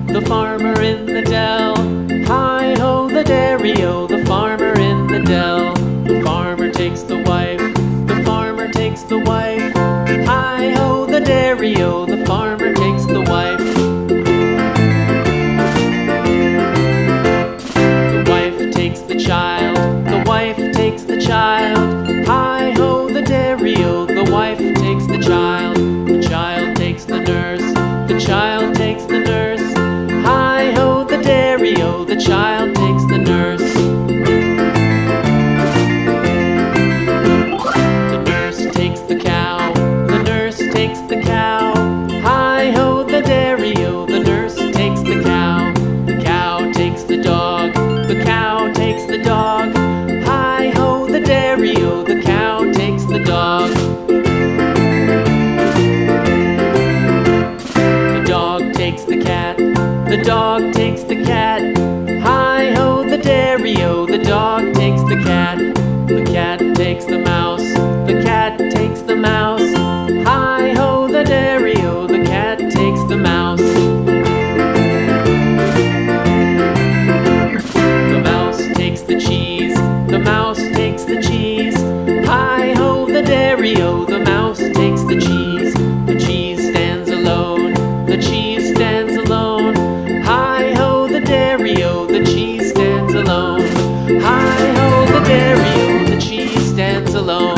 The farmer in the dell. Hi-ho, the dairy-o, the farmer in the dell. The farmer takes the wife, the farmer takes the wife. Hi-ho, the dairy-o, the farmer takes the wife. The wife takes the child, the wife takes the child. Hi-ho, the dairy-o, the wife takes the child. The child takes the nurse, the child takes the nurse. Hi-ho, the dairy-o, the child takes the nurse. The nurse takes the cow, the nurse takes the cow. Hi-ho, the dairy-o, the nurse takes the cow. The cow takes the dog, the cow takes the dog. Hi-ho, the dairy-o, the cow takes the dog. The dog takes the cat, the dog takes the cat. Hi-ho, the dairy-o, the dog takes the cat. The cat takes the mouse, the cat takes the mouse. Hi-ho, the dairy-o, the cat takes the mouse. The mouse takes the cheese, the mouse takes the cheese. Hi-ho, the dairy-o, the mouse takes the cheese. The cheese stands alone, the cheese stands alone. Hi-ho, the dairy-o, the cheese stands alone. Hi-ho, the dairy-o, the cheese stands alone.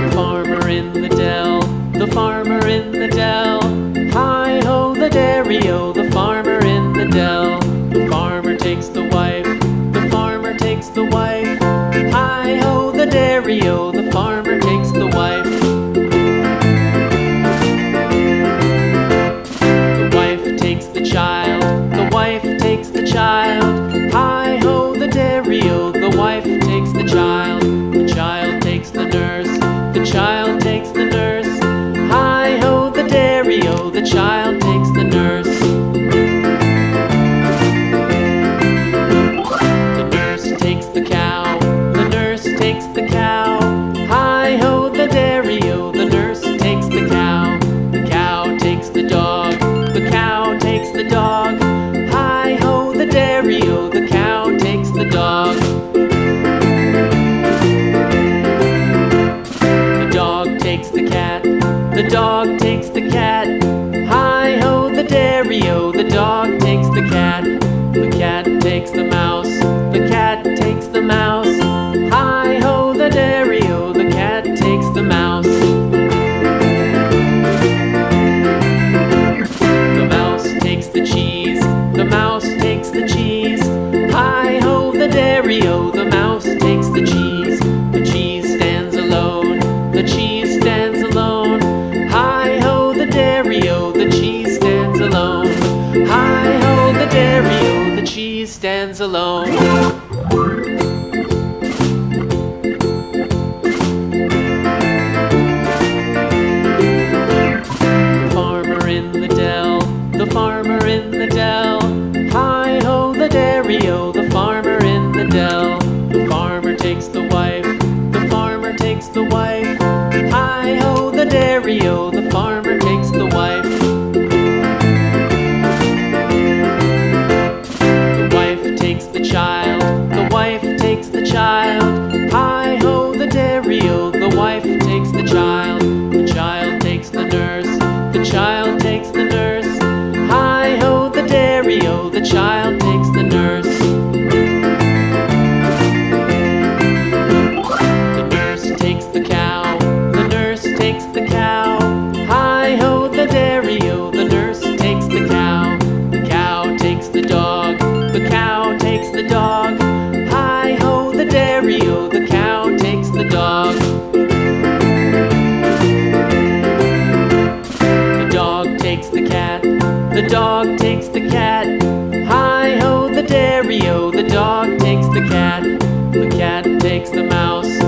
The farmer in the dell, the farmer in the dell. Hi-ho, the dairy-o, the farmer in the dell. The farmer takes the wife, the farmer takes the wife. Hi-ho, the dairy-o, the farmer takes the wife. The wife takes the child, the wife takes the child. Hi-ho, the dairy-o, the wife takes the child. The child takes the nurse, the child takes the nurse. Hi-ho, the dairy-o, the child takes the nurse. The nurse takes the cow, the nurse takes the cow. Hi-ho, the dairy-o, the nurse takes the cow. The cow takes the dog, the cow takes the dog. Hi-ho, the dairy-o, the cow takes the dog. The dog takes the cat, the dog takes the cat. Hi-ho, the dairy-o, the dog takes the cat. The cat takes the mouse, the cat takes the mouse. Hi-ho, the dairy-o, the cat takes the mouse. The mouse takes the cheese, the mouse takes the cheese. Hi-ho, the dairy-o, the mouse takes the cheese. The cheese stands alone, the cheese stands alone. Hi-ho, the dairy-o, the cheese stands alone. Hi-ho, the dairy-o, the cheese stands alone. The farmer in the dell, the farmer in the dell. Hi-ho, the dairy-o, the farmer in the dell. The farmer takes the wife, the farmer takes the wife. Hi-ho, the dairy-o, the farmer takes the wife. The wife takes the child, the wife takes the child. Hi-ho, the dairy-o, the wife takes the child. The child takes the nurse, the child takes the nurse. Hi-ho, the dairy-o, the child takes the nurse. The nurse takes the cow, the nurse takes the cow. Hi-ho, the dairy-o, the nurse takes the cow. The cow takes the dog, the cow takes the dog. Hi-ho, the dairy-o, the cow takes the dog. The dog takes the cat, the dog takes the cat. Hi-ho, the dairy-o, the dog takes the cat. The cat takes the mouse,